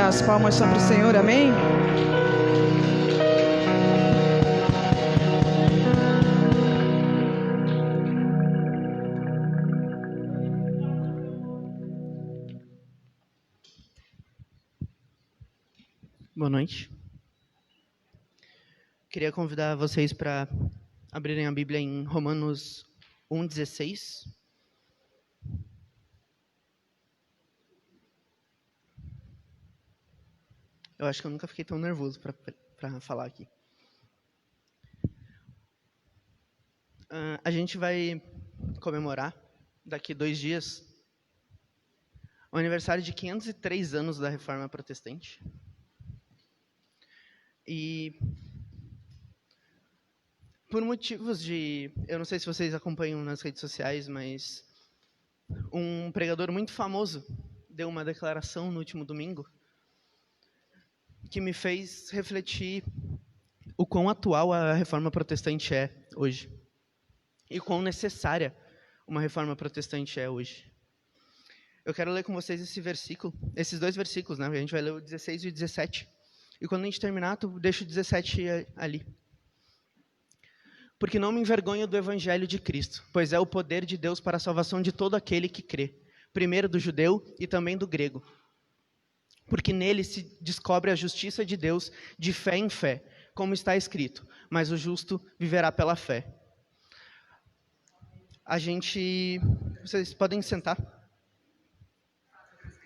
as palmas são para o Senhor, amém? Boa noite. Queria convidar vocês para abrirem a Bíblia em Romanos 1:16. Eu acho que eu nunca fiquei tão nervoso para falar aqui. A gente vai comemorar, daqui 2 dias, o aniversário de 503 anos da Reforma Protestante. E por motivos de... Eu não sei se vocês acompanham nas redes sociais, mas um pregador muito famoso deu uma declaração no último domingo que me fez refletir o quão atual a Reforma Protestante é hoje. E quão necessária uma Reforma Protestante é hoje. Eu quero ler com vocês esses 2 versículos, né? A gente vai ler o 16 e o 17. E quando a gente terminar, tu deixa o 17 ali. Porque não me envergonho do Evangelho de Cristo, pois é o poder de Deus para a salvação de todo aquele que crê, primeiro do judeu e também do grego. Porque nele se descobre a justiça de Deus de fé em fé, como está escrito, mas o justo viverá pela fé. Vocês podem sentar.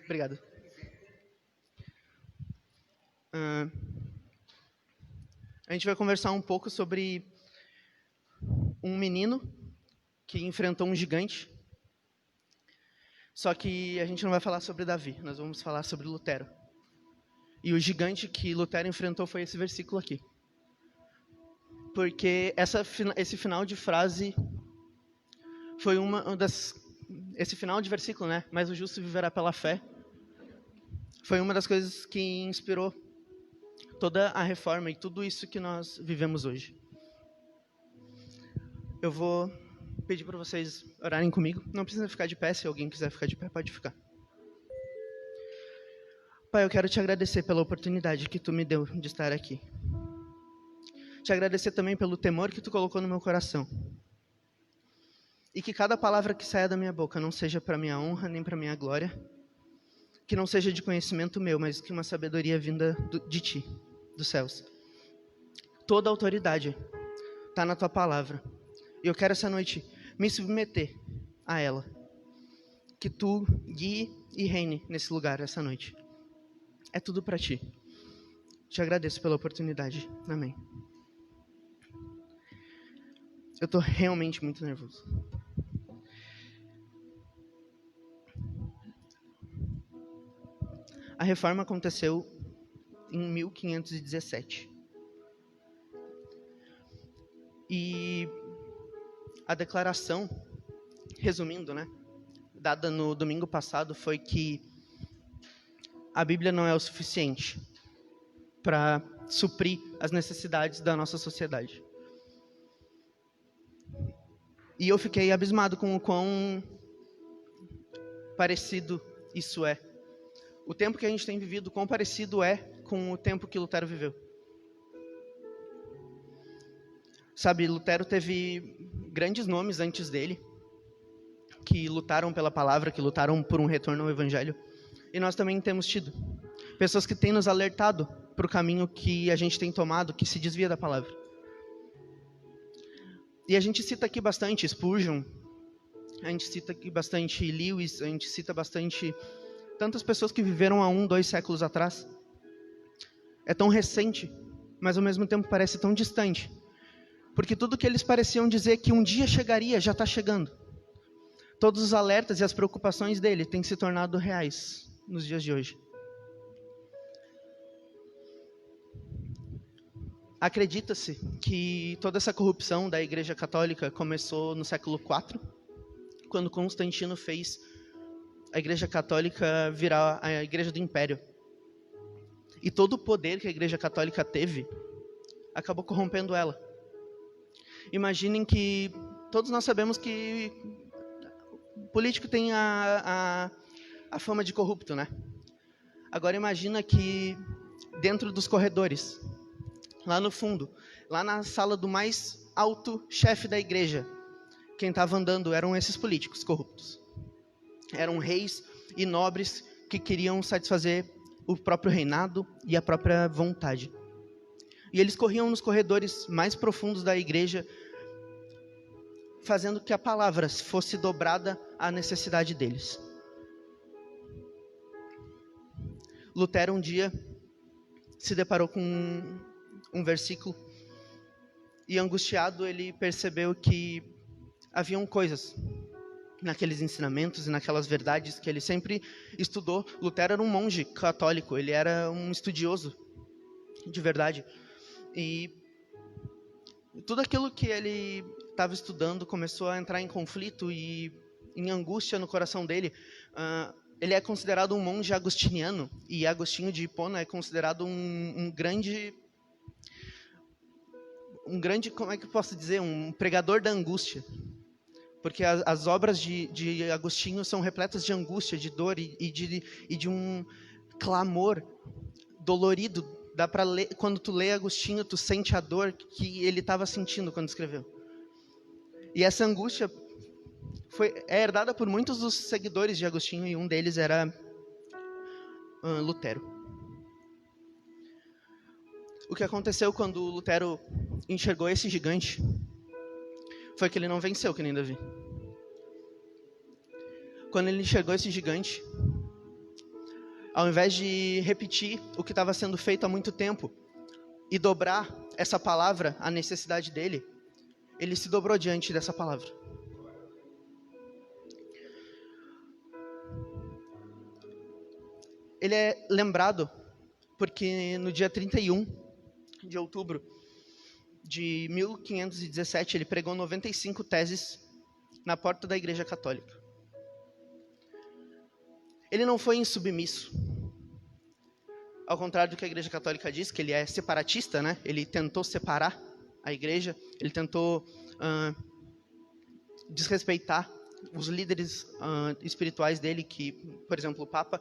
Obrigado. A gente vai conversar um pouco sobre um menino que enfrentou um gigante. Só que a gente não vai falar sobre Davi, nós vamos falar sobre Lutero. E o gigante que Lutero enfrentou foi esse versículo aqui. Porque esse final de frase foi esse final de versículo, né? Mas o justo viverá pela fé. Foi uma das coisas que inspirou toda a reforma e tudo isso que nós vivemos hoje. Eu vou pedir para vocês orarem comigo. Não precisa ficar de pé, se alguém quiser ficar de pé, pode ficar. Pai, eu quero te agradecer pela oportunidade que tu me deu de estar aqui. Te agradecer também pelo temor que tu colocou no meu coração. E que cada palavra que saia da minha boca não seja para minha honra nem para minha glória. Que não seja de conhecimento meu, mas que uma sabedoria vinda de ti, dos céus. Toda a autoridade está na tua palavra. E eu quero essa noite me submeter a ela. Que tu guie e reine nesse lugar essa noite. É tudo para ti. Te agradeço pela oportunidade. Amém. Eu estou realmente muito nervoso. A reforma aconteceu em 1517. E a declaração, resumindo, né, dada no domingo passado, foi que a Bíblia não é o suficiente para suprir as necessidades da nossa sociedade. E eu fiquei abismado com o quão parecido isso é. O tempo que a gente tem vivido, quão parecido é com o tempo que Lutero viveu. Sabe, Lutero teve grandes nomes antes dele, que lutaram pela palavra, que lutaram por um retorno ao Evangelho. E nós também temos tido pessoas que têm nos alertado para o caminho que a gente tem tomado, que se desvia da palavra. E a gente cita aqui bastante Spurgeon, a gente cita aqui bastante Lewis, a gente cita bastante tantas pessoas que viveram há 1, 2 séculos atrás. É tão recente, mas ao mesmo tempo parece tão distante. Porque tudo que eles pareciam dizer que um dia chegaria, já está chegando. Todos os alertas e as preocupações dele têm se tornado reais nos dias de hoje. Acredita-se que toda essa corrupção da Igreja Católica começou no século IV, quando Constantino fez a Igreja Católica virar a Igreja do Império. E todo o poder que a Igreja Católica teve acabou corrompendo ela. Imaginem que todos nós sabemos que o político tem a fama de corrupto, né? Agora imagina que dentro dos corredores, lá no fundo, lá na sala do mais alto chefe da igreja, quem estava andando eram esses políticos corruptos. Eram reis e nobres que queriam satisfazer o próprio reinado e a própria vontade. E eles corriam nos corredores mais profundos da igreja, fazendo que a palavra fosse dobrada à necessidade deles. Lutero um dia se deparou com um versículo e, angustiado, ele percebeu que haviam coisas naqueles ensinamentos e naquelas verdades que ele sempre estudou. Lutero era um monge católico, ele era um estudioso de verdade. E tudo aquilo que ele estava estudando começou a entrar em conflito e em angústia no coração dele. Ele é considerado um monge agostiniano, e Agostinho de Hipona é considerado um grande, como é que eu posso dizer, um pregador da angústia. Porque as obras de Agostinho são repletas de angústia, de dor e de um clamor dolorido. Dá para ler, quando tu lê Agostinho, tu sente a dor que ele estava sentindo quando escreveu. E essa angústia é herdada por muitos dos seguidores de Agostinho, e um deles era Lutero. O que aconteceu quando Lutero enxergou esse gigante foi que ele não venceu, que nem Davi. Quando ele enxergou esse gigante, ao invés de repetir o que estava sendo feito há muito tempo e dobrar essa palavra à necessidade dele, ele se dobrou diante dessa palavra. Ele é lembrado porque no dia 31 de outubro de 1517, ele pregou 95 teses na porta da Igreja Católica. Ele não foi insubmisso. Ao contrário do que a Igreja Católica diz, que ele é separatista, né? Ele tentou separar a Igreja, ele tentou desrespeitar os líderes espirituais dele, que, por exemplo, o Papa.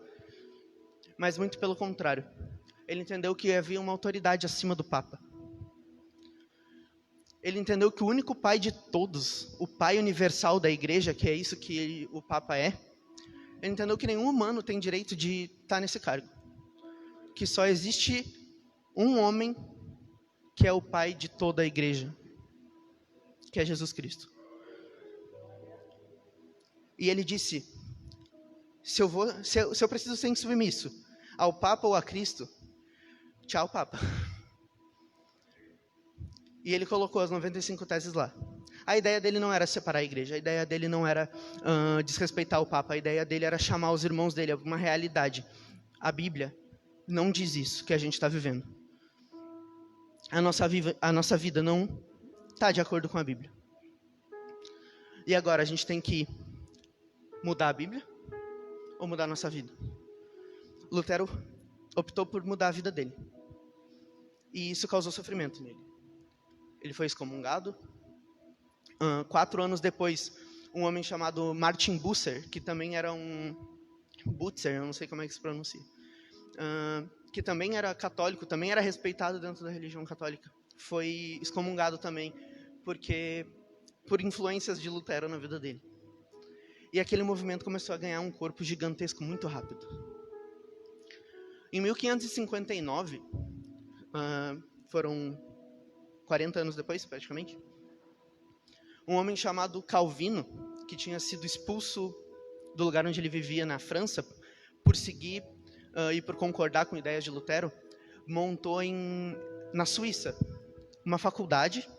Mas muito pelo contrário. Ele entendeu que havia uma autoridade acima do Papa. Ele entendeu que o único pai de todos, o pai universal da igreja, que é isso que o Papa é, ele entendeu que nenhum humano tem direito de estar nesse cargo. Que só existe um homem que é o pai de toda a igreja, que é Jesus Cristo. E ele disse, se eu preciso ser insubmisso ao Papa ou a Cristo, tchau, Papa. E ele colocou as 95 teses lá. A ideia dele não era separar a igreja, a ideia dele não era desrespeitar o Papa, a ideia dele era chamar os irmãos dele a uma realidade. A Bíblia não diz isso que a gente está vivendo. A nossa vida não está de acordo com a Bíblia. E agora a gente tem que mudar a Bíblia ou mudar a nossa vida? Lutero optou por mudar a vida dele. E isso causou sofrimento nele. Ele foi excomungado. 4 anos depois, um homem chamado Martin Bucer, que também era Butzer, eu não sei como é que se pronuncia, que também era católico, também era respeitado dentro da religião católica, foi excomungado também, por influências de Lutero na vida dele. E aquele movimento começou a ganhar um corpo gigantesco muito rápido. Em 1559, foram 40 anos depois, praticamente, um homem chamado Calvino, que tinha sido expulso do lugar onde ele vivia na França, por seguir e por concordar com ideias de Lutero, montou na Suíça uma faculdade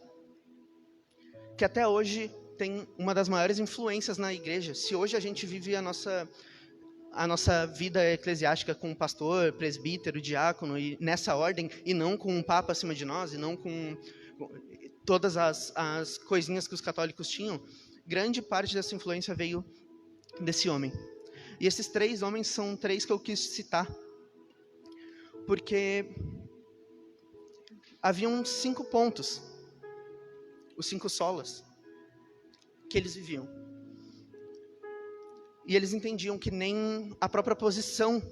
que até hoje tem uma das maiores influências na igreja. Se hoje a gente vive a nossa vida eclesiástica com pastor, presbítero, diácono, e nessa ordem, e não com um papa acima de nós, e não com todas as coisinhas que os católicos tinham, grande parte dessa influência veio desse homem. E esses 3 homens são 3 que eu quis citar, porque haviam 5 pontos, os 5 solas, que eles viviam. E eles entendiam que nem a própria posição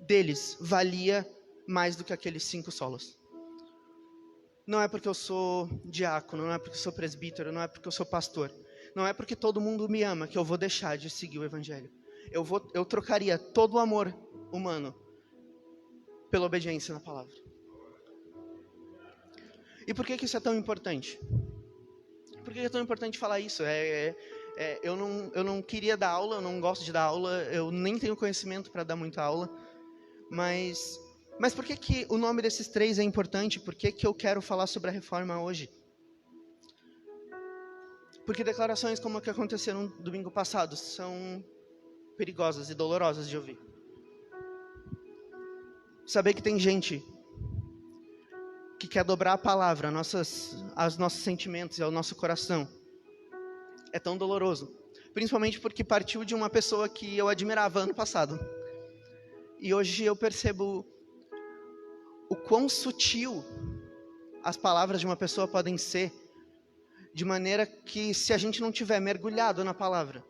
deles valia mais do que aqueles 5 solas. Não é porque eu sou diácono, não é porque eu sou presbítero, não é porque eu sou pastor, não é porque todo mundo me ama que eu vou deixar de seguir o evangelho. Eu trocaria todo o amor humano pela obediência na palavra. E por que isso é tão importante? Por que é tão importante falar isso? Eu não queria dar aula, eu não gosto de dar aula, eu nem tenho conhecimento para dar muita aula, mas por que o nome desses 3 é importante? Por que eu quero falar sobre a reforma hoje? Porque declarações como a que aconteceram no domingo passado são perigosas e dolorosas de ouvir. Saber que tem gente que quer dobrar a palavra aos nossos sentimentos e ao nosso coração é tão doloroso. Principalmente porque partiu de uma pessoa que eu admirava ano passado. E hoje eu percebo o quão sutil as palavras de uma pessoa podem ser, de maneira que, se a gente não tiver mergulhado na palavra,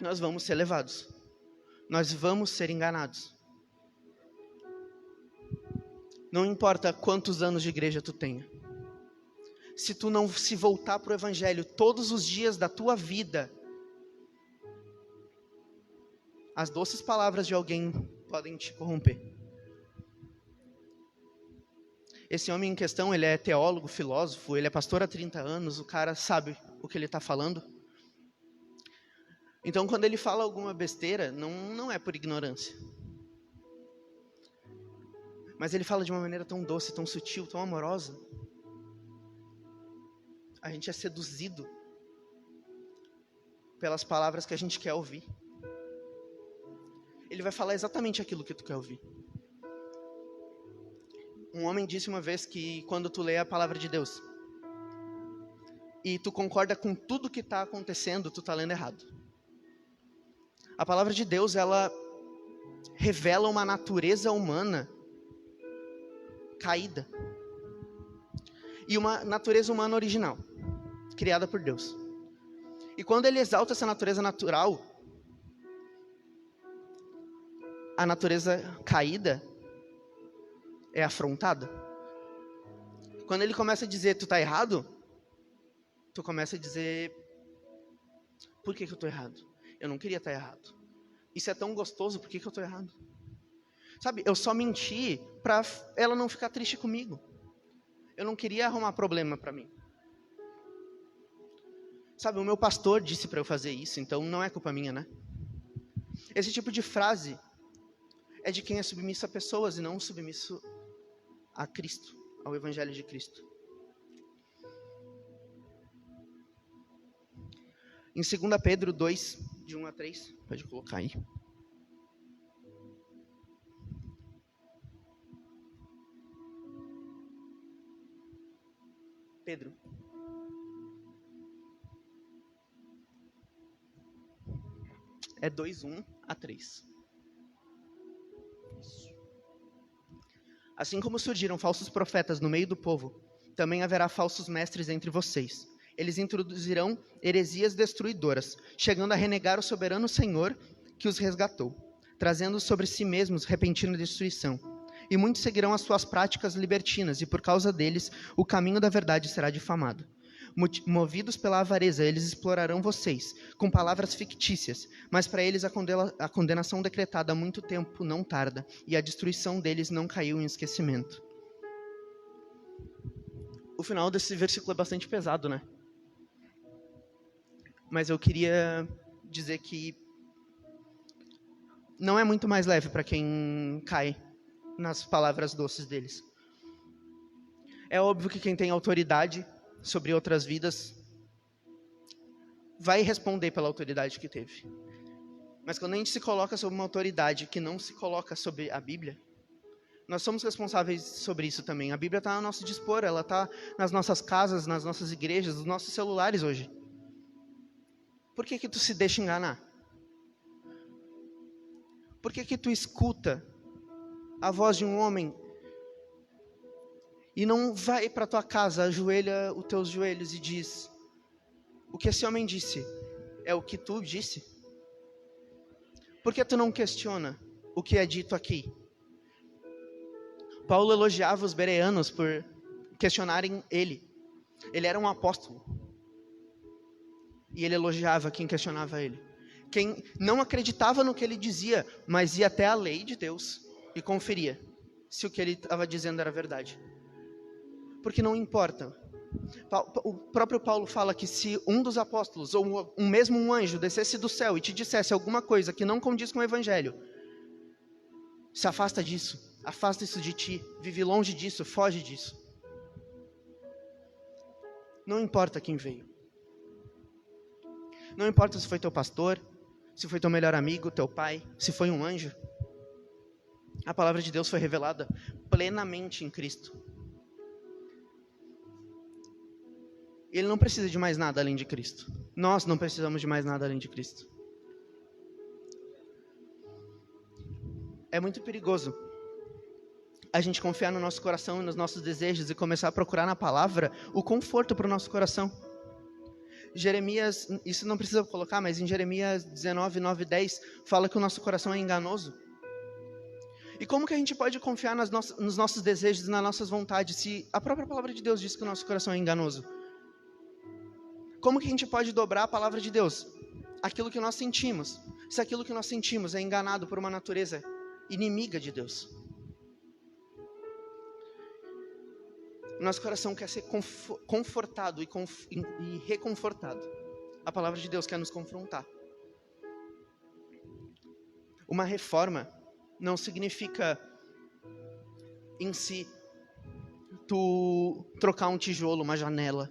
nós vamos ser levados. Nós vamos ser enganados. Não importa quantos anos de igreja tu tenha. Se tu não se voltar para o evangelho todos os dias da tua vida, as doces palavras de alguém podem te corromper. Esse homem em questão, ele é teólogo, filósofo, ele é pastor há 30 anos, o cara sabe o que ele está falando. Então, quando ele fala alguma besteira, não é por ignorância. Mas ele fala de uma maneira tão doce, tão sutil, tão amorosa. A gente é seduzido pelas palavras que a gente quer ouvir. Ele vai falar exatamente aquilo que tu quer ouvir. Um homem disse uma vez que quando tu lê a palavra de Deus e tu concorda com tudo que está acontecendo, tu está lendo errado. A palavra de Deus, ela revela uma natureza humana caída e uma natureza humana original, criada por Deus. E quando ele exalta essa natureza natural, a natureza caída é afrontada. Quando ele começa a dizer, tu tá errado, tu começa a dizer, por que eu tô errado? Eu não queria estar errado. Isso é tão gostoso, por que eu tô errado? Sabe, eu só menti pra ela não ficar triste comigo. Eu não queria arrumar problema pra mim. Sabe, o meu pastor disse pra eu fazer isso, então não é culpa minha, né? Esse tipo de frase é de quem é submisso a pessoas e não submisso a Cristo, ao Evangelho de Cristo. Em 2 Pedro 2, de 1 a 3, pode colocar aí. Pedro. É 2, 1 a 3. Assim como surgiram falsos profetas no meio do povo, também haverá falsos mestres entre vocês. Eles introduzirão heresias destruidoras, chegando a renegar o soberano Senhor que os resgatou, trazendo sobre si mesmos repentina destruição. E muitos seguirão as suas práticas libertinas, e por causa deles, o caminho da verdade será difamado. Movidos pela avareza, eles explorarão vocês, com palavras fictícias, mas para eles a condenação decretada há muito tempo não tarda, e a destruição deles não caiu em esquecimento. O final desse versículo é bastante pesado, né? Mas eu queria dizer que não é muito mais leve para quem cai nas palavras doces deles. É óbvio que quem tem autoridade sobre outras vidas vai responder pela autoridade que teve. Mas quando a gente se coloca sobre uma autoridade que não se coloca sobre a Bíblia, nós somos responsáveis sobre isso também. A Bíblia está ao nosso dispor, ela está nas nossas casas, nas nossas igrejas, nos nossos celulares hoje. Por que tu se deixa enganar? Por que tu escuta a voz de um homem e não vai para tua casa, ajoelha os teus joelhos e diz, o que esse homem disse é o que tu disse? Por que tu não questiona o que é dito aqui. Paulo elogiava os bereanos por questionarem ele. Ele era um apóstolo. E ele elogiava quem questionava ele. Quem não acreditava no que ele dizia, mas ia até a lei de Deus e conferia se o que ele estava dizendo era verdade. Porque não importa. O próprio Paulo fala que se um dos apóstolos, ou um anjo, descesse do céu e te dissesse alguma coisa que não condiz com o evangelho, se afasta disso, afasta isso de ti, vive longe disso, foge disso. Não importa quem veio. Não importa se foi teu pastor, se foi teu melhor amigo, teu pai, se foi um anjo. A palavra de Deus foi revelada plenamente em Cristo. Ele não precisa de mais nada além de Cristo. Nós não precisamos de mais nada além de Cristo. É muito perigoso a gente confiar no nosso coração e nos nossos desejos e começar a procurar na palavra o conforto para o nosso coração. Jeremias, isso não precisa colocar, mas em Jeremias 19, 9 e 10, fala que o nosso coração é enganoso. E como que a gente pode confiar nos nossos desejos e nas nossas vontades, se a própria palavra de Deus diz que o nosso coração é enganoso? Como que a gente pode dobrar a palavra de Deus? Aquilo que nós sentimos. Se aquilo que nós sentimos é enganado por uma natureza inimiga de Deus. Nosso coração quer ser confortado e reconfortado. A palavra de Deus quer nos confrontar. Uma reforma não significa em si tu trocar um tijolo, uma janela.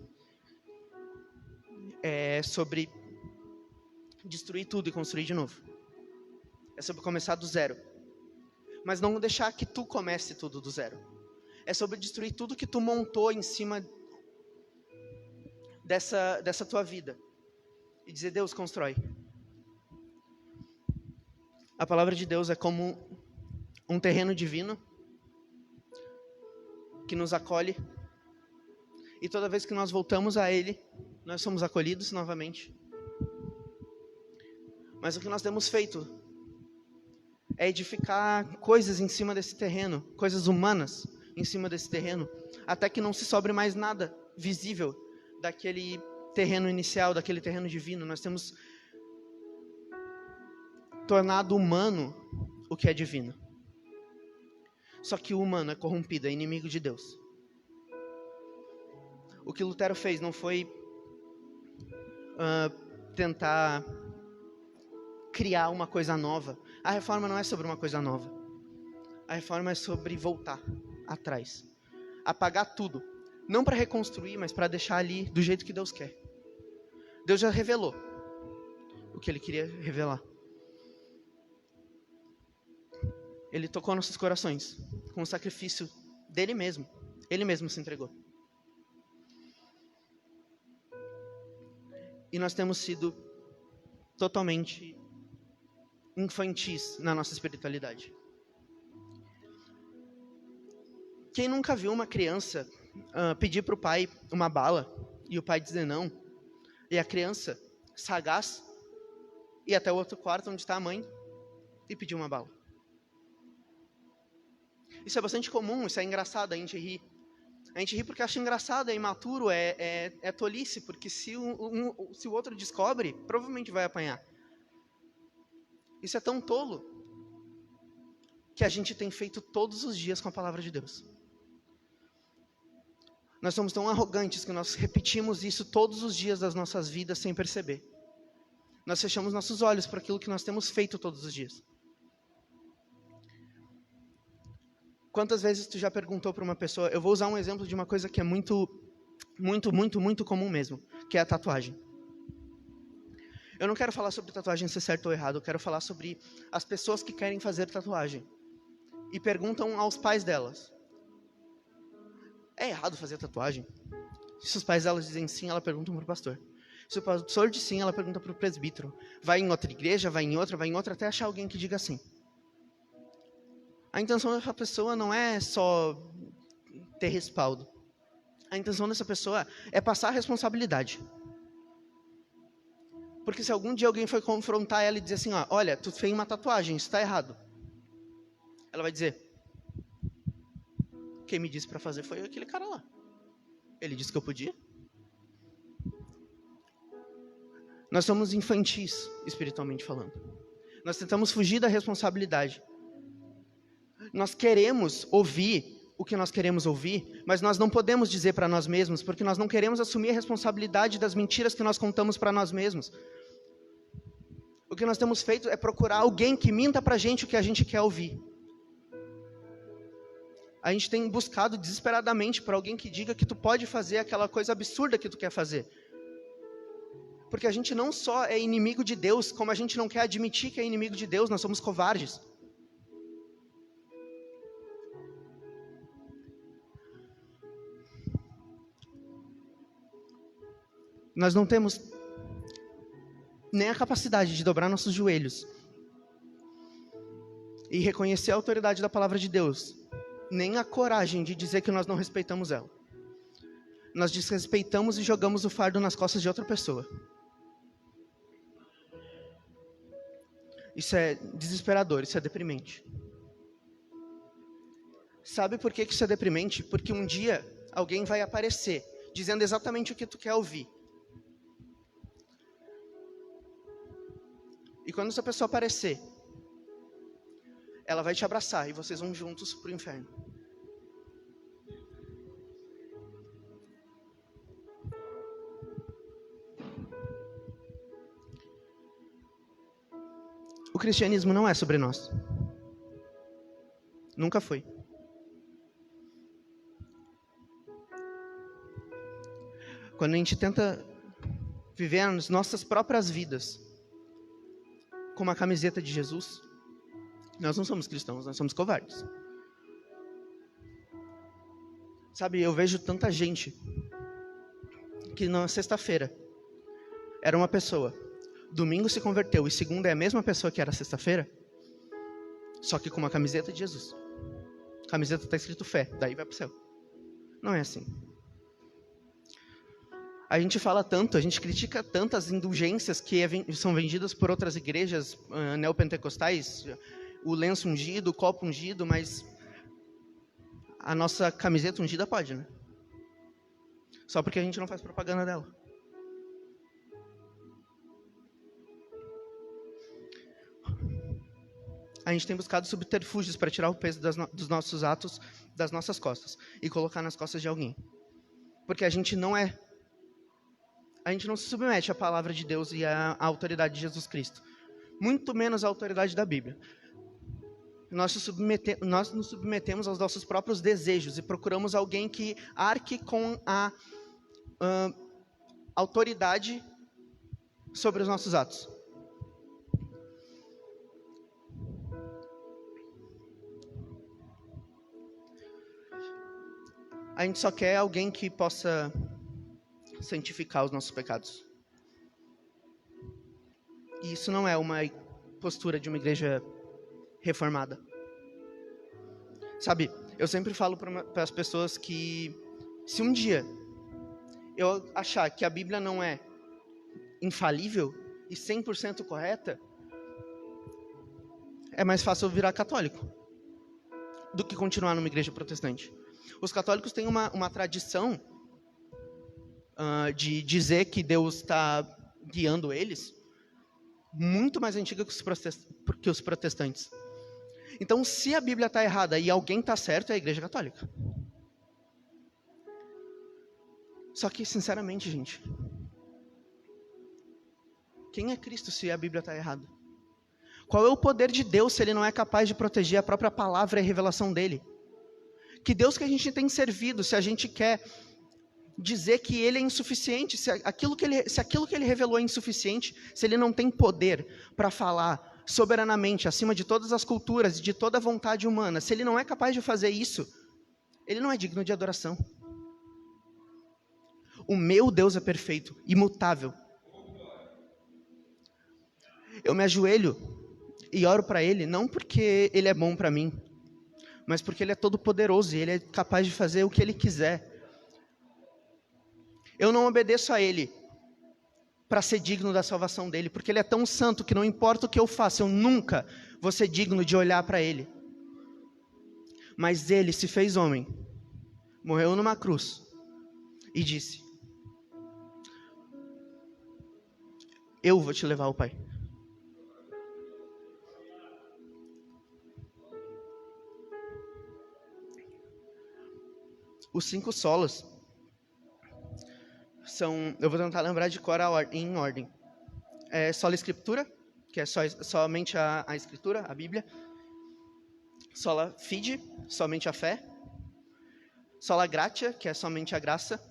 É sobre destruir tudo e construir de novo. É sobre começar do zero. Mas não deixar que tu comece tudo do zero. É sobre destruir tudo que tu montou em cima dessa tua vida. E dizer, Deus, constrói. A palavra de Deus é como um terreno divino que nos acolhe. E toda vez que nós voltamos a Ele, nós somos acolhidos novamente. Mas o que nós temos feito é edificar coisas em cima desse terreno, coisas humanas em cima desse terreno, até que não se sobre mais nada visível daquele terreno inicial, daquele terreno divino. Nós temos tornado humano o que é divino. Só que o humano é corrompido, é inimigo de Deus. O que Lutero fez não foi tentar criar uma coisa nova. A reforma não é sobre uma coisa nova. A reforma é sobre voltar atrás. Apagar tudo. Não para reconstruir, mas para deixar ali do jeito que Deus quer. Deus já revelou o que Ele queria revelar. Ele tocou nossos corações com o sacrifício dele mesmo. Ele mesmo se entregou. E nós temos sido totalmente infantis na nossa espiritualidade. Quem nunca viu uma criança pedir para o pai uma bala e o pai dizer não, e a criança, sagaz, ir até o outro quarto onde está a mãe e pedir uma bala? Isso é bastante comum, isso é engraçado, a gente ri. A gente ri porque acha engraçado, é imaturo, é tolice, porque se o outro descobre, provavelmente vai apanhar. Isso é tão tolo que a gente tem feito todos os dias com a palavra de Deus. Nós somos tão arrogantes que nós repetimos isso todos os dias das nossas vidas sem perceber. Nós fechamos nossos olhos para aquilo que nós temos feito todos os dias. Quantas vezes tu já perguntou para uma pessoa, eu vou usar um exemplo de uma coisa que é muito comum mesmo, que é a tatuagem. Eu não quero falar sobre tatuagem ser certo ou errado, eu quero falar sobre as pessoas que querem fazer tatuagem e perguntam aos pais delas, é errado fazer tatuagem? Se os pais delas dizem sim, ela pergunta para o pastor. Se o pastor diz sim, ela pergunta para o presbítero. Vai em outra igreja, vai em outra, até achar alguém que diga sim. A intenção dessa pessoa não é só ter respaldo. A intenção dessa pessoa é passar a responsabilidade. Porque se algum dia alguém for confrontar ela e dizer assim, olha, tu fez uma tatuagem, isso está errado. Ela vai dizer: quem me disse para fazer foi aquele cara lá. Ele disse que eu podia. Nós somos infantis, espiritualmente falando. Nós tentamos fugir da responsabilidade. Nós queremos ouvir o que nós queremos ouvir, mas nós não podemos dizer para nós mesmos, porque nós não queremos assumir a responsabilidade das mentiras que nós contamos para nós mesmos. O que nós temos feito é procurar alguém que minta para a gente o que a gente quer ouvir. A gente tem buscado desesperadamente por alguém que diga que tu pode fazer aquela coisa absurda que tu quer fazer. Porque a gente não só é inimigo de Deus, como a gente não quer admitir que é inimigo de Deus, nós somos covardes. Nós não temos nem a capacidade de dobrar nossos joelhos e reconhecer a autoridade da palavra de Deus, nem a coragem de dizer que nós não respeitamos ela. Nós desrespeitamos e jogamos o fardo nas costas de outra pessoa. Isso é desesperador, isso é deprimente. Sabe por que isso é deprimente? Porque um dia alguém vai aparecer dizendo exatamente o que tu quer ouvir. E quando essa pessoa aparecer, ela vai te abraçar e vocês vão juntos para o inferno. O cristianismo não é sobre nós. Nunca foi. Quando a gente tenta viver as nossas próprias vidas com uma camiseta de Jesus, nós não somos cristãos, nós somos covardes. Sabe, eu vejo tanta gente que na sexta-feira era uma pessoa, domingo se converteu e segunda é a mesma pessoa que era sexta-feira, só que com uma camiseta de Jesus. A camiseta está escrito fé, daí vai para o céu. Não é assim. A gente fala tanto, a gente critica tantas indulgências que são vendidas por outras igrejas neopentecostais, o lenço ungido, o copo ungido, mas a nossa camiseta ungida pode, né? Só porque a gente não faz propaganda dela. A gente tem buscado subterfúgios para tirar o peso dos nossos atos das nossas costas e colocar nas costas de alguém. Porque a gente não se submete à palavra de Deus e à autoridade de Jesus Cristo. Muito menos à autoridade da Bíblia. Nós nos submetemos aos nossos próprios desejos e procuramos alguém que arque com a autoridade sobre os nossos atos. A gente só quer alguém que possa santificar os nossos pecados. E isso não é uma postura de uma igreja reformada. Sabe, eu sempre falo para as pessoas que se um dia eu achar que a Bíblia não é infalível e 100% correta, é mais fácil eu virar católico do que continuar numa igreja protestante. Os católicos têm uma tradição de dizer que Deus está guiando eles muito mais antiga que os protestantes. Então, se a Bíblia está errada e alguém está certo, é a Igreja Católica. Só que, sinceramente, gente, quem é Cristo se a Bíblia está errada? Qual é o poder de Deus se Ele não é capaz de proteger a própria palavra e a revelação dEle? Que Deus que a gente tem servido, se a gente quer dizer que Ele é insuficiente, se aquilo que Ele revelou é insuficiente, se Ele não tem poder para falar soberanamente, acima de todas as culturas e de toda a vontade humana, se Ele não é capaz de fazer isso, Ele não é digno de adoração. O meu Deus é perfeito, imutável. Eu me ajoelho e oro para Ele, não porque Ele é bom para mim, mas porque Ele é todo poderoso e Ele é capaz de fazer o que Ele quiser. Eu não obedeço a Ele para ser digno da salvação dEle, porque Ele é tão santo que não importa o que eu faça, eu nunca vou ser digno de olhar para Ele. Mas ele se fez homem, morreu numa cruz e disse: eu vou te levar ao Pai. Os 5 solas são, eu vou tentar lembrar de cor em ordem. Sola Escritura, que é somente a Escritura, a Bíblia. Sola Fide, somente a fé. Sola Gratia, que é somente a graça.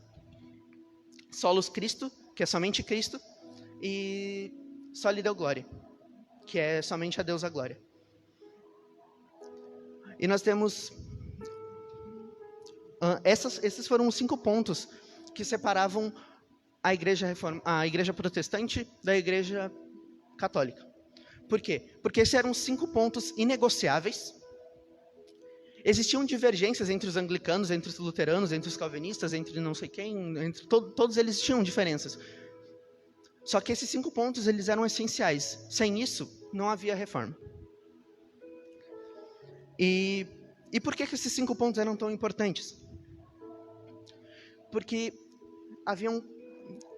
Solus Christo, que é somente Cristo. E Soli Deo Glória, que é somente a Deus a glória. E nós temos... esses foram os 5 pontos que separavam a igreja protestante da igreja católica. Por quê? Porque esses eram 5 pontos inegociáveis. Existiam divergências entre os anglicanos, entre os luteranos, entre os calvinistas, entre não sei quem, entre todos eles tinham diferenças. Só que esses 5 pontos eles eram essenciais. Sem isso, não havia reforma. E por que esses 5 pontos eram tão importantes? Porque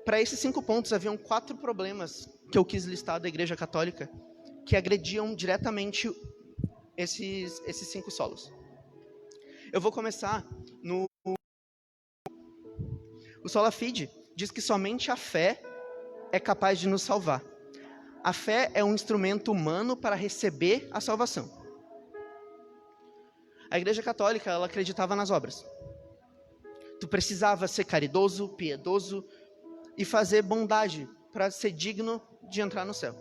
para esses 5 pontos, haviam 4 problemas que eu quis listar da Igreja Católica que agrediam diretamente esses 5 solos. Eu vou começar no... O Sola Fide diz que somente a fé é capaz de nos salvar. A fé é um instrumento humano para receber a salvação. A Igreja Católica, ela acreditava nas obras. Tu precisava ser caridoso, piedoso e fazer bondade para ser digno de entrar no céu.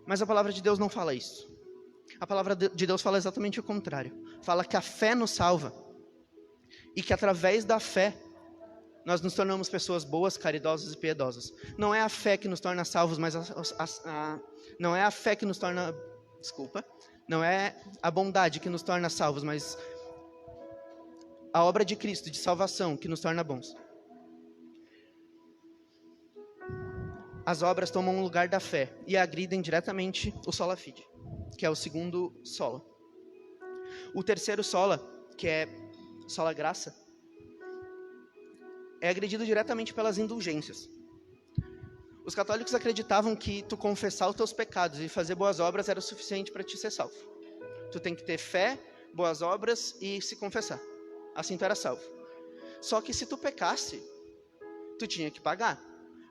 Mas a palavra de Deus não fala isso. A palavra de Deus fala exatamente o contrário. Fala que a fé nos salva e que através da fé nós nos tornamos pessoas boas, caridosas e piedosas. Não é a fé que nos torna salvos, mas não é a fé que nos torna... Não é a bondade que nos torna salvos, mas a obra de Cristo de salvação que nos torna bons. As obras tomam o lugar da fé e agridem diretamente o Sola Fide, que é o segundo sola. O terceiro sola, que é Sola Graça, é agredido diretamente pelas indulgências. Os católicos acreditavam que tu confessar os teus pecados e fazer boas obras era o suficiente para te ser salvo. Tu tem que ter fé, boas obras e se confessar. Assim tu era salvo. Só que se tu pecasse, tu tinha que pagar,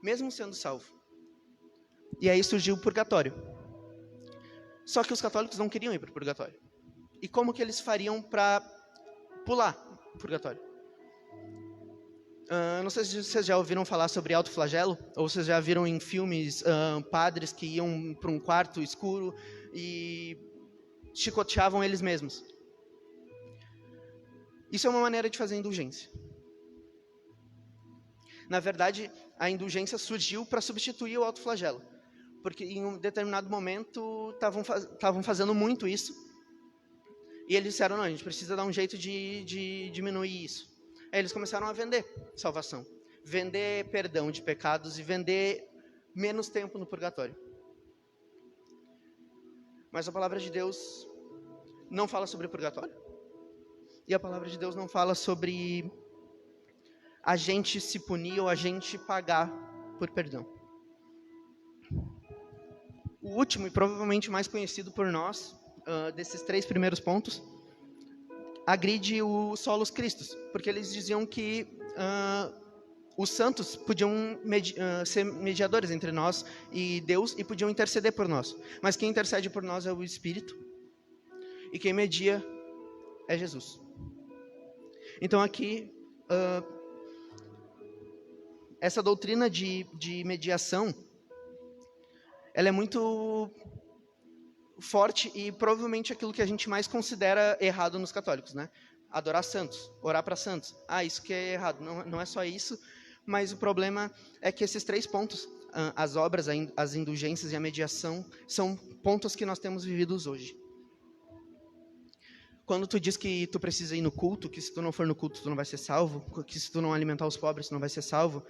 mesmo sendo salvo. E aí surgiu o purgatório. Só que os católicos não queriam ir para o purgatório. E como que eles fariam para pular o purgatório? Não sei se vocês já ouviram falar sobre autoflagelo, ou vocês já viram em filmes padres que iam para um quarto escuro e chicoteavam eles mesmos. Isso é uma maneira de fazer indulgência. Na verdade, a indulgência surgiu para substituir o autoflagelo, porque em um determinado momento estavam fazendo muito isso, e eles disseram, não, a gente precisa dar um jeito de diminuir isso. Aí eles começaram a vender salvação, vender perdão de pecados e vender menos tempo no purgatório. Mas a palavra de Deus não fala sobre purgatório. E a palavra de Deus não fala sobre a gente se punir ou a gente pagar por perdão. O último e provavelmente mais conhecido por nós, desses 3 primeiros pontos, agride o Solus Christus, porque eles diziam que os santos podiam ser mediadores entre nós e Deus e podiam interceder por nós. Mas quem intercede por nós é o Espírito e quem media é Jesus. Então aqui, essa doutrina de mediação, ela é muito forte e provavelmente aquilo que a gente mais considera errado nos católicos, né? Adorar santos, orar para santos. Isso que é errado. Não é só isso, mas o problema é que esses 3 pontos, as obras, as indulgências e a mediação, são pontos que nós temos vividos hoje. Quando tu diz que tu precisa ir no culto, que se tu não for no culto tu não vai ser salvo, que se tu não alimentar os pobres tu não vai ser salvo,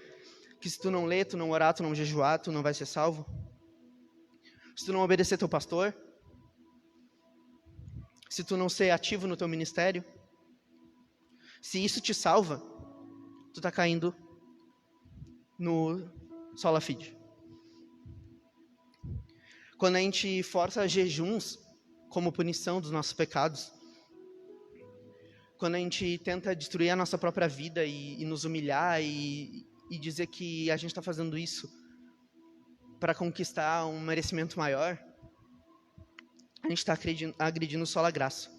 que se tu não ler, tu não orar, tu não jejuar, tu não vai ser salvo, se tu não obedecer teu pastor, se tu não ser ativo no teu ministério, se isso te salva, tu tá caindo no sola fide. Quando a gente força jejuns como punição dos nossos pecados, quando a gente tenta destruir a nossa própria vida e nos humilhar e dizer que a gente está fazendo isso para conquistar um merecimento maior, a gente está agredindo só a graça.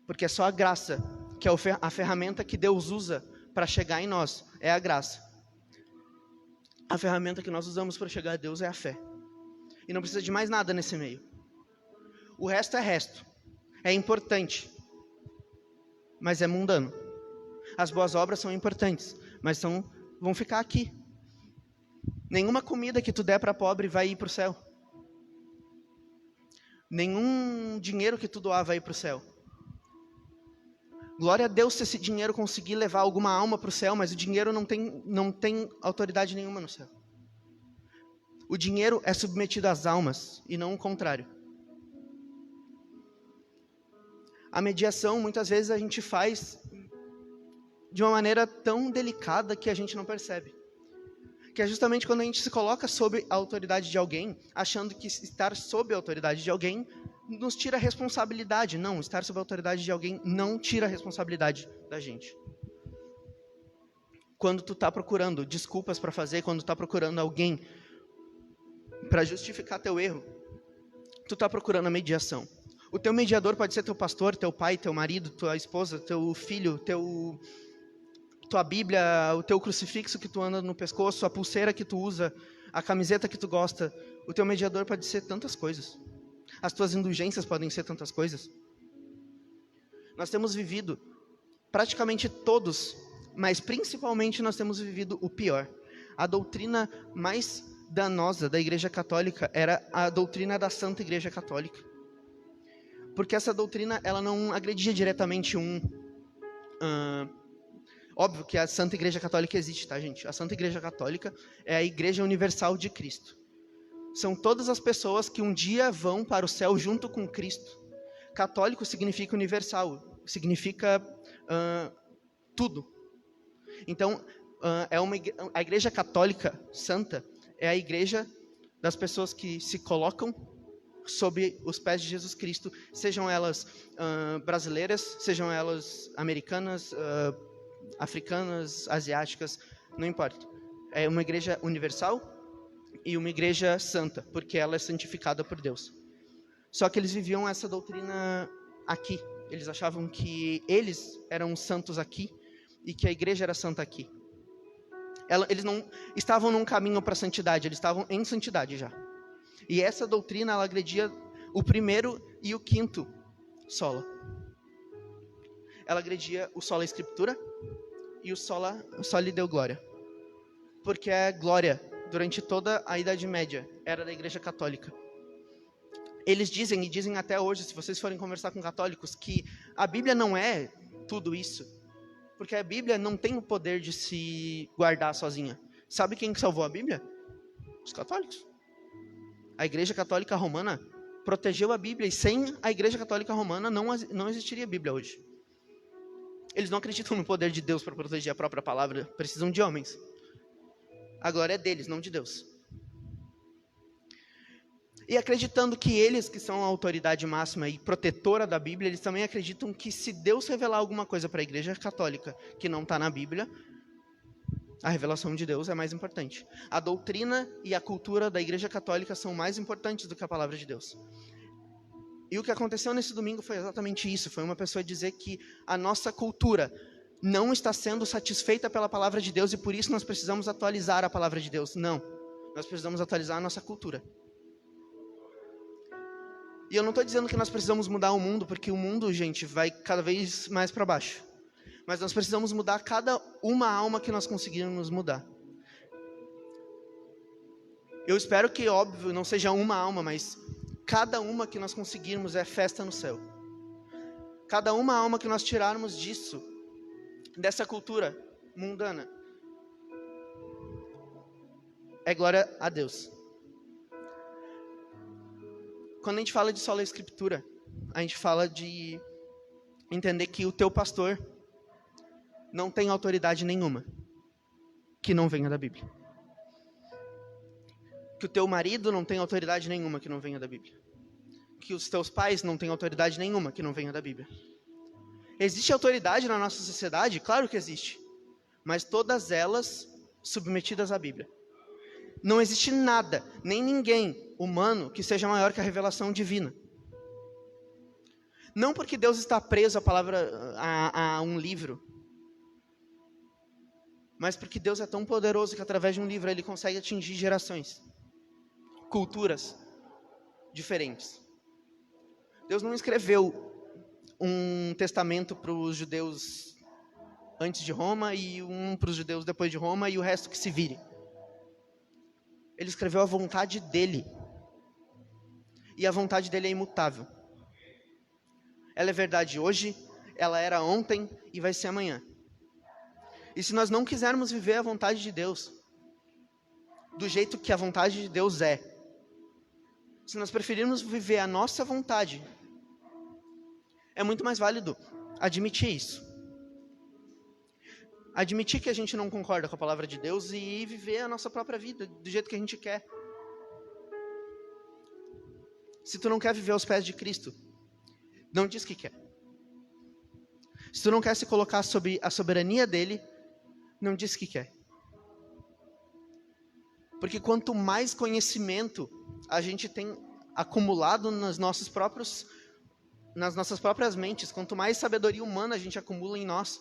Porque é só a graça, que é a ferramenta que Deus usa para chegar em nós, é a graça. A ferramenta que nós usamos para chegar a Deus é a fé. E não precisa de mais nada nesse meio. O resto é resto. É importante, mas é mundano. As boas obras são importantes, mas vão ficar aqui. Nenhuma comida que tu der para pobre vai ir para o céu. Nenhum dinheiro que tu doar vai ir para o céu. Glória a Deus se esse dinheiro conseguir levar alguma alma para o céu, mas o dinheiro não tem autoridade nenhuma no céu. O dinheiro é submetido às almas e não o contrário. A mediação, muitas vezes, a gente faz de uma maneira tão delicada que a gente não percebe. Que é justamente quando a gente se coloca sob a autoridade de alguém, achando que estar sob a autoridade de alguém nos tira a responsabilidade. Não, estar sob a autoridade de alguém não tira a responsabilidade da gente. Quando tu está procurando desculpas para fazer, quando tu está procurando alguém para justificar teu erro, tu está procurando a mediação. O teu mediador pode ser teu pastor, teu pai, teu marido, tua esposa, teu filho, tua Bíblia, o teu crucifixo que tu anda no pescoço, a pulseira que tu usa, a camiseta que tu gosta. O teu mediador pode ser tantas coisas. As tuas indulgências podem ser tantas coisas. Nós temos vivido, praticamente todos, mas principalmente nós temos vivido o pior. A doutrina mais danosa da Igreja Católica era a doutrina da Santa Igreja Católica. Porque essa doutrina, ela não agredia diretamente óbvio que a Santa Igreja Católica existe, tá, gente? A Santa Igreja Católica é a Igreja Universal de Cristo. São todas as pessoas que um dia vão para o céu junto com Cristo. Católico significa universal, significa tudo. Então, a Igreja Católica Santa é a igreja das pessoas que se colocam sob os pés de Jesus Cristo, sejam elas brasileiras, sejam elas americanas, africanas, asiáticas, não importa. É uma igreja universal e uma igreja santa, porque ela é santificada por Deus. Só que eles viviam essa doutrina aqui. Eles achavam que eles eram santos aqui e que a igreja era santa aqui. Eles não estavam num caminho para a santidade, eles estavam em santidade já. E essa doutrina, ela agredia o primeiro e o quinto sola. Ela agredia o sola escritura e o sola deu glória. Porque a glória, durante toda a Idade Média, era da Igreja Católica. Eles dizem, e dizem até hoje, se vocês forem conversar com católicos, que a Bíblia não é tudo isso. Porque a Bíblia não tem o poder de se guardar sozinha. Sabe quem salvou a Bíblia? Os católicos. A Igreja Católica Romana protegeu a Bíblia, e sem a Igreja Católica Romana não existiria Bíblia hoje. Eles não acreditam no poder de Deus para proteger a própria palavra, precisam de homens. A glória é deles, não de Deus. E acreditando que eles, que são a autoridade máxima e protetora da Bíblia, eles também acreditam que se Deus revelar alguma coisa para a Igreja Católica que não está na Bíblia, a revelação de Deus é mais importante. A doutrina e a cultura da Igreja Católica são mais importantes do que a palavra de Deus. E o que aconteceu nesse domingo foi exatamente isso. Foi uma pessoa dizer que a nossa cultura não está sendo satisfeita pela palavra de Deus e por isso nós precisamos atualizar a palavra de Deus. Não, nós precisamos atualizar a nossa cultura. E eu não estou dizendo que nós precisamos mudar o mundo, porque o mundo, gente, vai cada vez mais para baixo. Mas nós precisamos mudar cada uma alma que nós conseguirmos mudar. Eu espero que, óbvio, não seja uma alma, mas cada uma que nós conseguirmos é festa no céu. Cada uma alma que nós tirarmos disso, dessa cultura mundana, é glória a Deus. Quando a gente fala de sola escritura, a gente fala de entender que o teu pastor não tem autoridade nenhuma que não venha da Bíblia. Que o teu marido não tem autoridade nenhuma que não venha da Bíblia. Que os teus pais não têm autoridade nenhuma que não venha da Bíblia. Existe autoridade na nossa sociedade? Claro que existe. Mas todas elas submetidas à Bíblia. Não existe nada, nem ninguém humano que seja maior que a revelação divina. Não porque Deus está preso à palavra, a um livro, mas porque Deus é tão poderoso que através de um livro Ele consegue atingir gerações, culturas diferentes. Deus não escreveu um testamento para os judeus antes de Roma e um para os judeus depois de Roma e o resto que se vire. Ele escreveu a vontade dele. E a vontade dele é imutável. Ela é verdade hoje, ela era ontem e vai ser amanhã. E se nós não quisermos viver a vontade de Deus, do jeito que a vontade de Deus é, se nós preferirmos viver a nossa vontade, é muito mais válido admitir isso. Admitir que a gente não concorda com a palavra de Deus e viver a nossa própria vida do jeito que a gente quer. Se tu não quer viver aos pés de Cristo, não diz que quer. Se tu não quer se colocar sob a soberania dele, não diz que quer. Porque quanto mais conhecimento a gente tem acumulado nas nossas próprias mentes, quanto mais sabedoria humana a gente acumula em nós,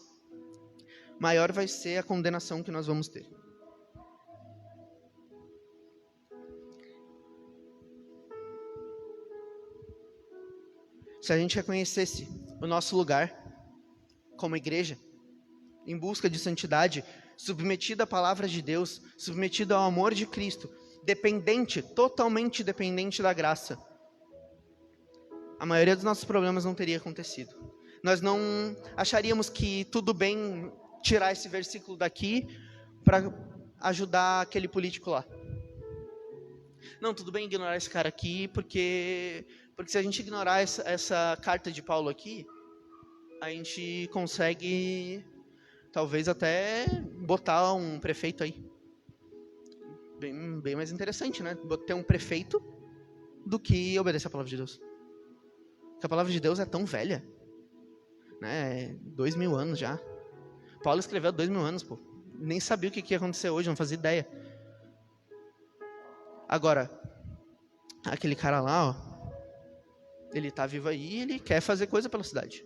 maior vai ser a condenação que nós vamos ter. Se a gente reconhecesse o nosso lugar como igreja, em busca de santidade, submetido à palavra de Deus, submetido ao amor de Cristo, dependente, totalmente dependente da graça, a maioria dos nossos problemas não teria acontecido. Nós não acharíamos que tudo bem tirar esse versículo daqui para ajudar aquele político lá. Não, tudo bem ignorar esse cara aqui, porque se a gente ignorar essa carta de Paulo aqui, a gente consegue talvez até botar um prefeito aí. Bem mais interessante, né? Ter um prefeito do que obedecer a palavra de Deus. Porque a palavra de Deus é tão velha, né? 2000 anos já. Paulo escreveu há 2000 anos, pô. Nem sabia o que ia acontecer hoje, não fazia ideia. Agora, aquele cara lá, ó, ele tá vivo aí e ele quer fazer coisa pela cidade.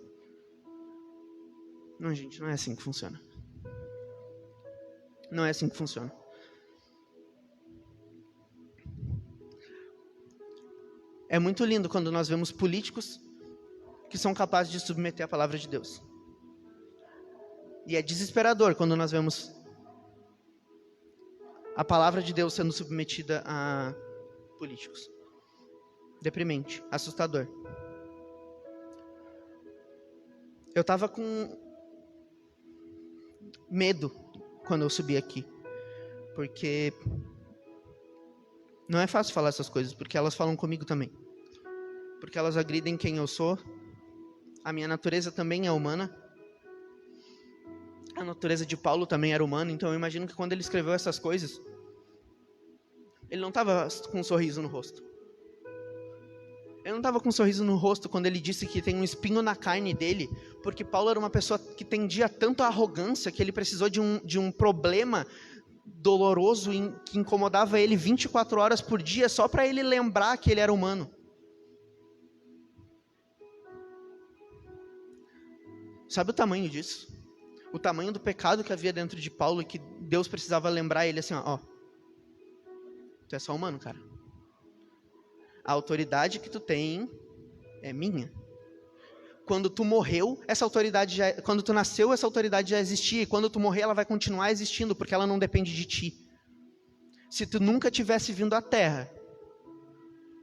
Não, gente, não é assim que funciona. Não é assim que funciona. É muito lindo quando nós vemos políticos que são capazes de submeter a palavra de Deus. E é desesperador quando nós vemos a palavra de Deus sendo submetida a políticos. Deprimente, assustador. Eu estava com medo quando eu subi aqui, porque não é fácil falar essas coisas, porque elas falam comigo também. Porque elas agridem quem eu sou. A minha natureza também é humana. A natureza de Paulo também era humana, então eu imagino que quando ele escreveu essas coisas, ele não estava com um sorriso no rosto. Ele não estava com um sorriso no rosto quando ele disse que tem um espinho na carne dele, porque Paulo era uma pessoa que tendia tanto à arrogância que ele precisou de um problema doloroso que incomodava ele 24 horas por dia só para ele lembrar que ele era humano. Sabe o tamanho disso? O tamanho do pecado que havia dentro de Paulo e que Deus precisava lembrar ele assim, ó, tu é só humano, cara. A autoridade que tu tem é minha. Quando tu morreu, essa autoridade quando tu nasceu, essa autoridade já existia, e quando tu morrer, ela vai continuar existindo, porque ela não depende de ti. Se tu nunca tivesse vindo à Terra,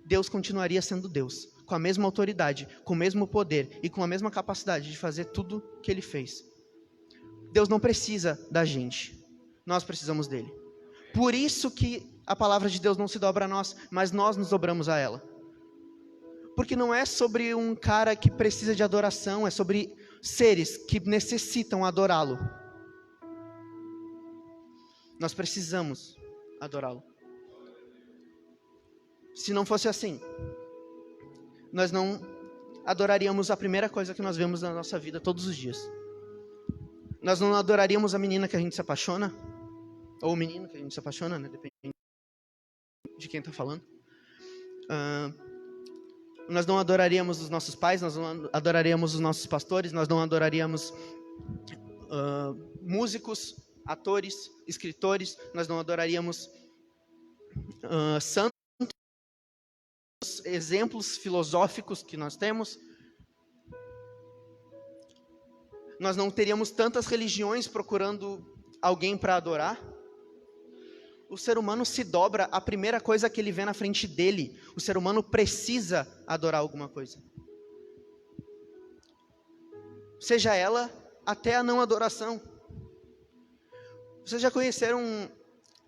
Deus continuaria sendo Deus, com a mesma autoridade, com o mesmo poder e com a mesma capacidade de fazer tudo que Ele fez. Deus não precisa da gente, nós precisamos dele. Por isso que a palavra de Deus não se dobra a nós, mas nós nos dobramos a ela. Porque não é sobre um cara que precisa de adoração, é sobre seres que necessitam adorá-lo. Nós precisamos adorá-lo. Se não fosse assim, nós não adoraríamos a primeira coisa que nós vemos na nossa vida todos os dias. Nós não adoraríamos a menina que a gente se apaixona, ou o menino que a gente se apaixona, né? Depende de quem está falando. Nós não adoraríamos os nossos pais, nós não adoraríamos os nossos pastores, nós não adoraríamos músicos, atores, escritores, nós não adoraríamos santos, exemplos filosóficos que nós temos. Nós não teríamos tantas religiões procurando alguém para adorar. O ser humano se dobra à primeira coisa que ele vê na frente dele. O ser humano precisa adorar alguma coisa. Seja ela até a não adoração. Vocês já conheceram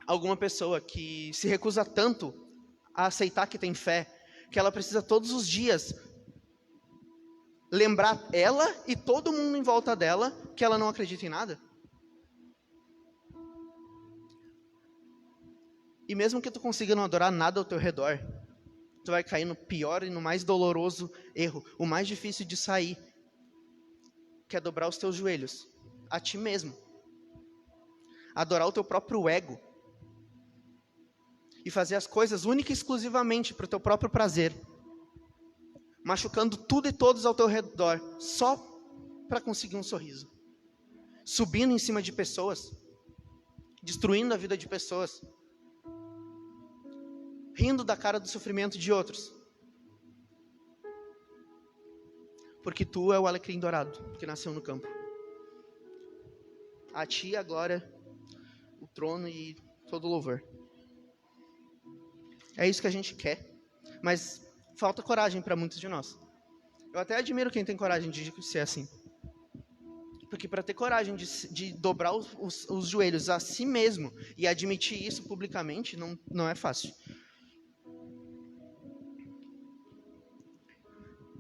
alguma pessoa que se recusa tanto a aceitar que tem fé, que ela precisa todos os dias lembrar ela e todo mundo em volta dela que ela não acredita em nada? E mesmo que tu consiga não adorar nada ao teu redor, tu vai cair no pior e no mais doloroso erro, o mais difícil de sair, que é dobrar os teus joelhos a ti mesmo. Adorar o teu próprio ego. E fazer as coisas única e exclusivamente para o teu próprio prazer. Machucando tudo e todos ao teu redor, só para conseguir um sorriso. Subindo em cima de pessoas. Destruindo a vida de pessoas. Rindo da cara do sofrimento de outros. Porque tu é o alecrim dourado que nasceu no campo. A ti a glória, o trono e todo o louvor. É isso que a gente quer, mas falta coragem para muitos de nós. Eu até admiro quem tem coragem de ser assim. Porque para ter coragem de dobrar os joelhos a si mesmo e admitir isso publicamente, não é fácil.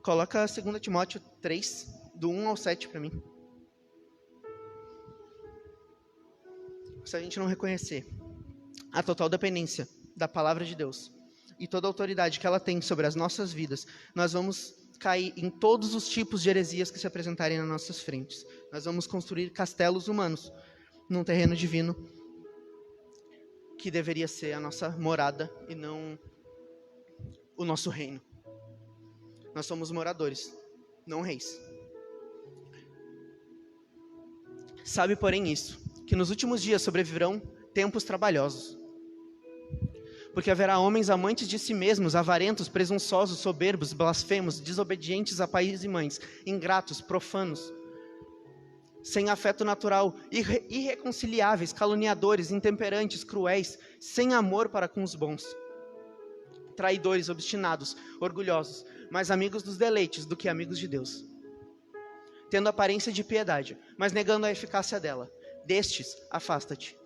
Coloca 2 Timóteo 3, do 1 ao 7 para mim. Se a gente não reconhecer a total dependência da palavra de Deus e toda a autoridade que ela tem sobre as nossas vidas, nós vamos cair em todos os tipos de heresias que se apresentarem nas nossas frentes. Nós vamos construir castelos humanos num terreno divino que deveria ser a nossa morada e não o nosso reino. Nós somos moradores, não reis. Sabe, porém, isso, que nos últimos dias sobreviverão tempos trabalhosos. Porque haverá homens amantes de si mesmos, avarentos, presunçosos, soberbos, blasfemos, desobedientes a pais e mães, ingratos, profanos, sem afeto natural, irreconciliáveis, caluniadores, intemperantes, cruéis, sem amor para com os bons, traidores, obstinados, orgulhosos, mais amigos dos deleites do que amigos de Deus, tendo aparência de piedade, mas negando a eficácia dela. Destes, afasta-te.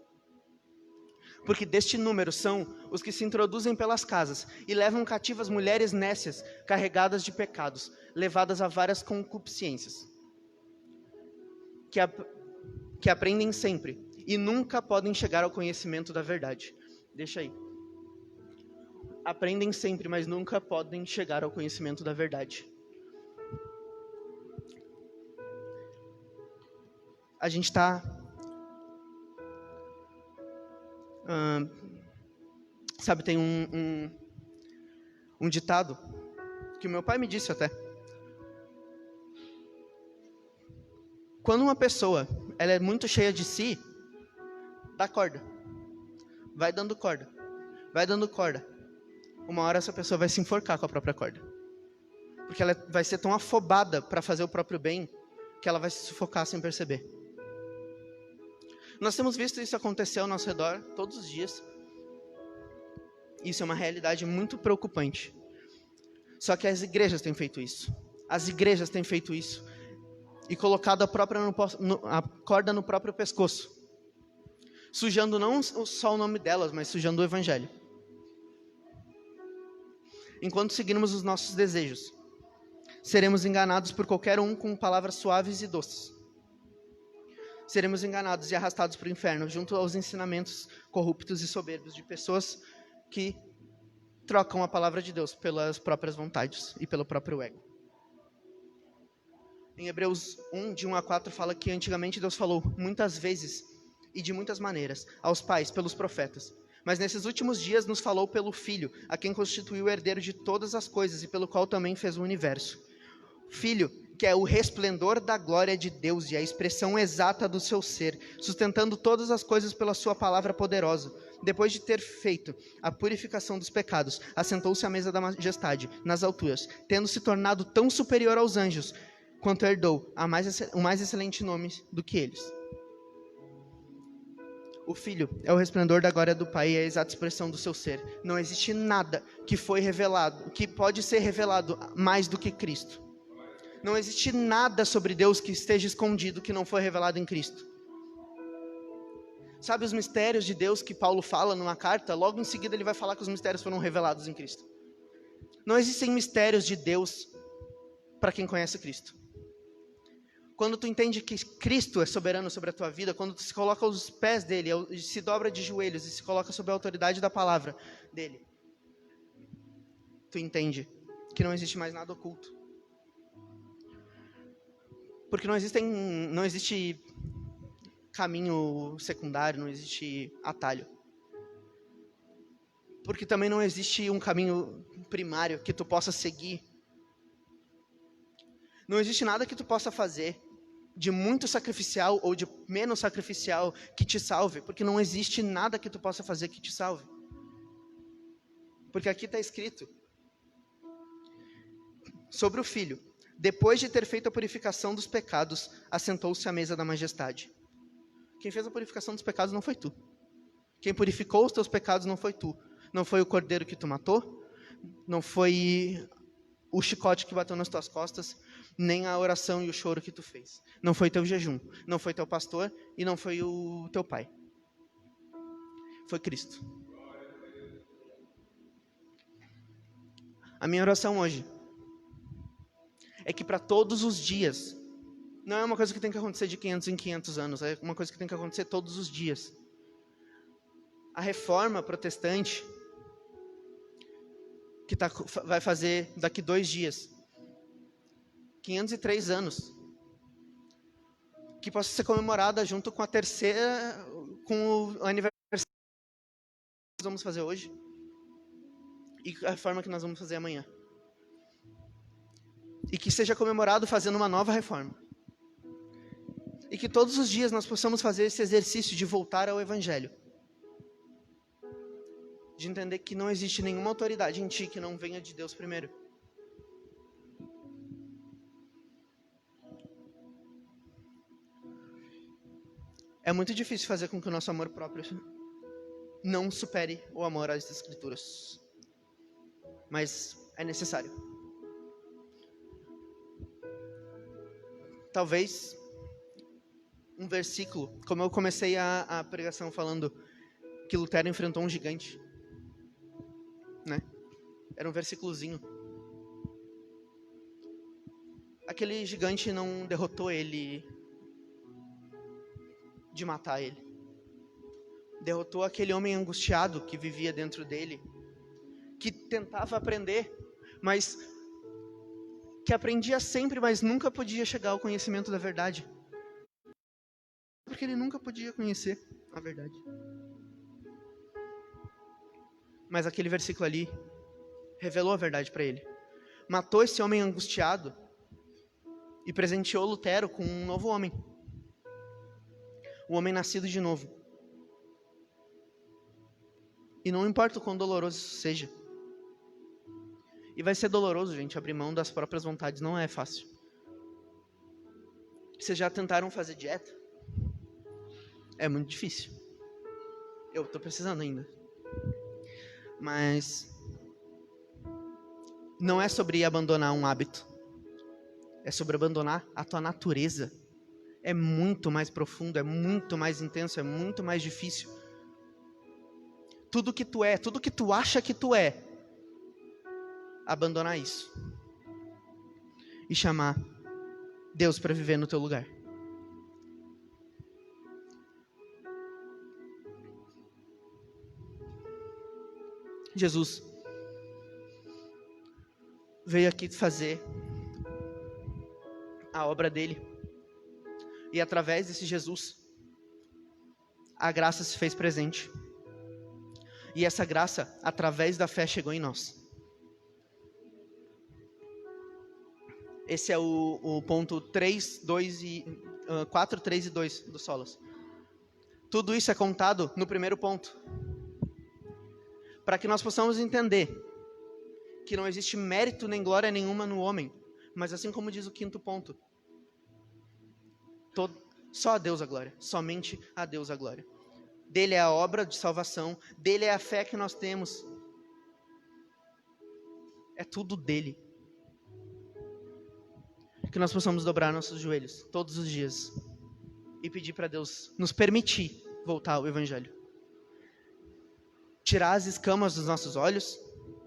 Porque deste número são os que se introduzem pelas casas e levam cativas mulheres nécias, carregadas de pecados, levadas a várias concupiscências, que aprendem sempre e nunca podem chegar ao conhecimento da verdade. Deixa aí. Aprendem sempre, mas nunca podem chegar ao conhecimento da verdade. A gente está... sabe, tem um ditado que o meu pai me disse até. Quando uma pessoa ela é muito cheia de si, dá corda. Vai dando corda. Vai dando corda. Uma hora essa pessoa vai se enforcar com a própria corda. Porque ela vai ser tão afobada para fazer o próprio bem, que ela vai se sufocar sem perceber. Nós temos visto isso acontecer ao nosso redor todos os dias. Isso é uma realidade muito preocupante. Só que as igrejas têm feito isso. As igrejas têm feito isso. E colocado a corda no próprio pescoço. Sujando não só o nome delas, mas sujando o evangelho. enquanto seguirmos os nossos desejos. Seremos enganados por qualquer um com palavras suaves e doces. Seremos enganados e arrastados para o inferno, junto aos ensinamentos corruptos e soberbos de pessoas que trocam a palavra de Deus pelas próprias vontades e pelo próprio ego. Em Hebreus 1, de 1 a 4, fala que antigamente Deus falou muitas vezes e de muitas maneiras aos pais, pelos profetas. Mas nesses últimos dias nos falou pelo Filho, a quem constituiu o herdeiro de todas as coisas e pelo qual também fez o universo. Filho, que é o resplendor da glória de Deus e a expressão exata do seu ser, sustentando todas as coisas pela sua palavra poderosa. Depois de ter feito a purificação dos pecados, assentou-se à mesa da majestade, nas alturas, tendo se tornado tão superior aos anjos, quanto herdou o mais excelente nome do que eles. O Filho é o resplendor da glória do Pai e a exata expressão do seu ser. Não existe nada que foi revelado, que pode ser revelado mais do que Cristo. Não existe nada sobre Deus que esteja escondido que não foi revelado em Cristo. Sabe os mistérios de Deus que Paulo fala numa carta? Logo em seguida ele vai falar que os mistérios foram revelados em Cristo. Não existem mistérios de Deus para quem conhece Cristo. Quando tu entende que Cristo é soberano sobre a tua vida, quando tu se coloca aos pés dele, se dobra de joelhos e se coloca sob a autoridade da palavra dele, tu entende que não existe mais nada oculto. Porque não existe caminho secundário, não existe atalho. Porque também não existe um caminho primário que tu possa seguir. Não existe nada que tu possa fazer de muito sacrificial ou de menos sacrificial que te salve, porque não existe nada que tu possa fazer que te salve. Porque aqui está escrito sobre o Filho: depois de ter feito a purificação dos pecados, assentou-se à mesa da majestade. Quem fez a purificação dos pecados não foi tu. Quem purificou os teus pecados não foi tu. Não foi o cordeiro que tu matou, não foi o chicote que bateu nas tuas costas, nem a oração e o choro que tu fez. Não foi teu jejum, não foi teu pastor e não foi o teu pai. Foi Cristo. A minha oração hoje é que para todos os dias, não é uma coisa que tem que acontecer de 500 em 500 anos, é uma coisa que tem que acontecer todos os dias. A reforma protestante, que vai fazer daqui 2 dias, 503 anos, que possa ser comemorada junto com a terceira, com o aniversário que nós vamos fazer hoje, e a reforma que nós vamos fazer amanhã. E que seja comemorado fazendo uma nova reforma. E que todos os dias nós possamos fazer esse exercício de voltar ao Evangelho. De entender que não existe nenhuma autoridade em ti que não venha de Deus primeiro. É muito difícil fazer com que o nosso amor próprio não supere o amor às Escrituras. Mas é necessário. Talvez um versículo, como eu comecei a pregação falando que Lutero enfrentou um gigante, né? Era um versículozinho. Aquele gigante não derrotou ele de matar ele. Derrotou aquele homem angustiado que vivia dentro dele, que tentava aprender, mas que aprendia sempre, mas nunca podia chegar ao conhecimento da verdade. Porque ele nunca podia conhecer a verdade. Mas aquele versículo ali revelou a verdade para ele. Matou esse homem angustiado e presenteou Lutero com um novo homem. Um homem nascido de novo. E não importa o quão doloroso isso seja. E vai ser doloroso, gente, abrir mão das próprias vontades não é fácil. Vocês já tentaram fazer dieta? É muito difícil. Eu estou precisando ainda. Mas não é sobre abandonar um hábito. É sobre abandonar a tua natureza. É muito mais profundo, é muito mais intenso, é muito mais difícil. Tudo que tu é, tudo que tu acha que tu é, abandonar isso e chamar Deus para viver no teu lugar. Jesus veio aqui fazer a obra dele. E através desse Jesus, a graça se fez presente. E essa graça, através da fé, chegou em nós. Esse é o ponto 3, 2 e 4, 3 e 2 do Solas. Tudo isso é contado no primeiro ponto. Para que nós possamos entender que não existe mérito nem glória nenhuma no homem. Mas assim como diz o quinto ponto, só a Deus a glória, somente a Deus a glória. Dele é a obra de salvação, dele é a fé que nós temos. É tudo dele. Que nós possamos dobrar nossos joelhos todos os dias e pedir para Deus nos permitir voltar ao Evangelho. Tirar as escamas dos nossos olhos,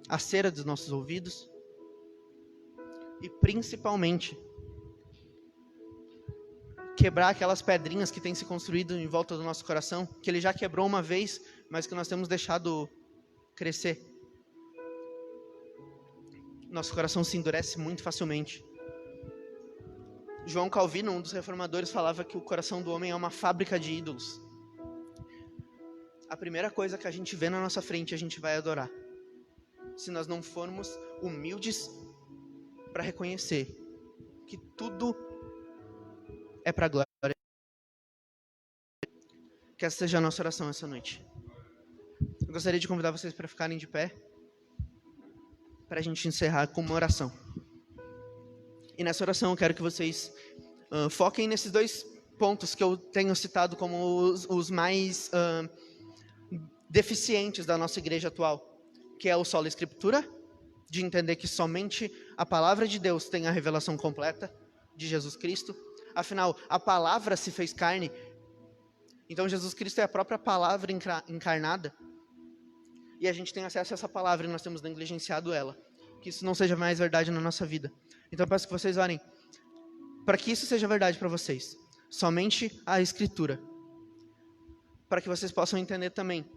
a cera dos nossos ouvidos e principalmente quebrar aquelas pedrinhas que têm se construído em volta do nosso coração, que ele já quebrou uma vez, mas que nós temos deixado crescer. Nosso coração se endurece muito facilmente. João Calvino, um dos reformadores, falava que o coração do homem é uma fábrica de ídolos. A primeira coisa que a gente vê na nossa frente, a gente vai adorar. Se nós não formos humildes para reconhecer que tudo é para a glória. Que essa seja a nossa oração essa noite. Eu gostaria de convidar vocês para ficarem de pé, para a gente encerrar com uma oração. E nessa oração eu quero que vocês foquem nesses dois pontos que eu tenho citado como os mais deficientes da nossa igreja atual, que é o sola escritura, de entender que somente a palavra de Deus tem a revelação completa de Jesus Cristo. Afinal, a palavra se fez carne, então Jesus Cristo é a própria palavra encarnada, e a gente tem acesso a essa palavra e nós temos negligenciado ela. Que isso não seja mais verdade na nossa vida. Então eu peço que vocês orem para que isso seja verdade para vocês. Somente a Escritura. Para que vocês possam entender também,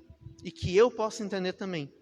e que eu possa entender também,